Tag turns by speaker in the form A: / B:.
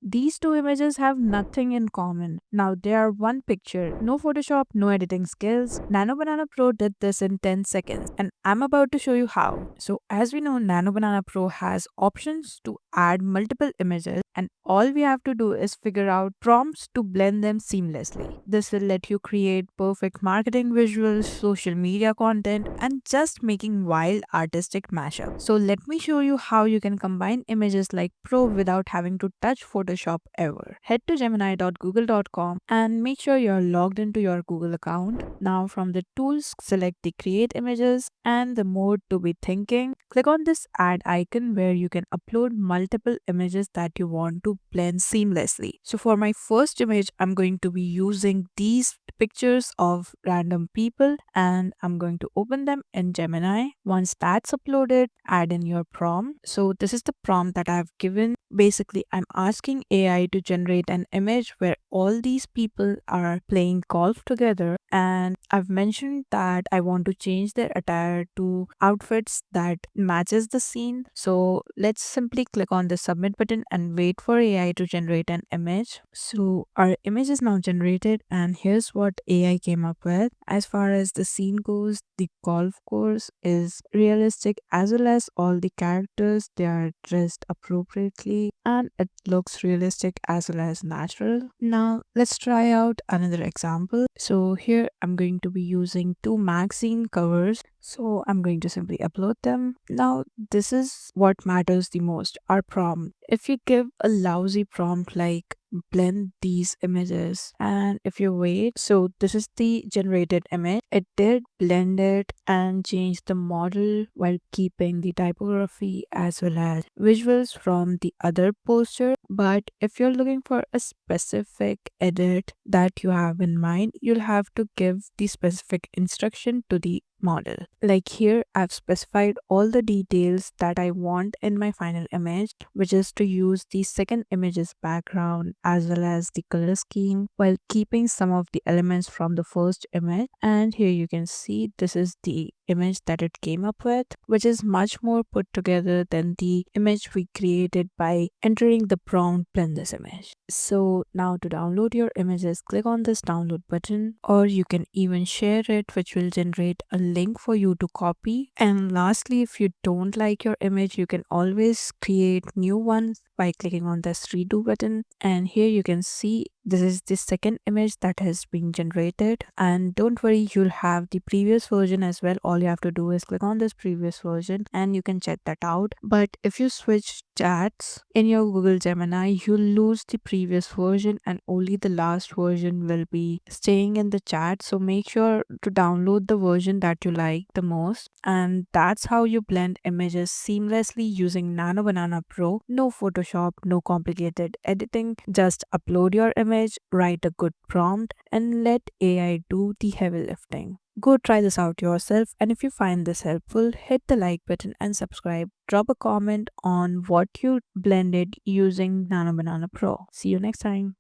A: these two images have nothing in common. Now they are one picture, no Photoshop, no editing skills. Nano Banana Pro did this in 10 seconds and I'm about to show you how. So as we know, Nano Banana Pro has options to add multiple images and all we have to do is figure out prompts to blend them seamlessly. This will let you create perfect marketing visuals, social media content, and just making wild artistic mashups. So let me show you how you can combine images like Pro without having to touch Photoshop ever. Head to gemini.google.com and make sure you're logged into your Google account. Now from the tools, select the create images and the mode to be thinking. Click on this add icon where you can upload multiple images that you want to blend seamlessly. So for my first image, I'm going to be using these pictures of random people and I'm going to open them in Gemini. Once that's uploaded, add in your prompt. So this is the prompt that I've given. Basically, I'm asking AI to generate an image where all these people are playing golf together, and I've mentioned that I want to change their attire to outfits that matches the scene. So let's simply click on the submit button and wait for AI to generate an image. So our image is now generated and here's what AI came up with. As far as the scene goes, the golf course is realistic as well as all the characters, they are dressed appropriately and it looks realistic as well as natural. Now let's try out another example. So here I'm going to be using two magazine covers. So I'm going to simply upload them. Now this is what matters the most, our prompt. If you give a lousy prompt like blend these images and if you wait, so this is the generated image. It did blend it and change the model while keeping the typography as well as visuals from the other poster. But if you're looking for a specific edit that you have in mind, you'll have to give the specific instruction to the model. Like here, I've specified all the details that I want in my final image, which is to use the second image's background as well as the color scheme while keeping some of the elements from the first image. And here you can see this is the image that it came up with, which is much more put together than the image we created by entering the prompt blend this image. So now to download your images, click on this download button, or you can even share it, which will generate a link for you to copy. And lastly, if you don't like your image, you can always create new ones by clicking on this redo button. And here you can see this is the second image that has been generated, and don't worry, you'll have the previous version as well. All you have to do is click on this previous version and you can check that out. But if you switch chats in your Google Gemini, you'll lose the previous version and only the last version will be staying in the chat. So make sure to download the version that you like the most. And that's how you blend images seamlessly using Nano Banana Pro. No Photoshop, no complicated editing, just upload your image, write a good prompt, and let AI do the heavy lifting. Go try this out yourself, and if you find this helpful, hit the like button and subscribe. Drop a comment on what you blended using Nano Banana Pro. See you next time.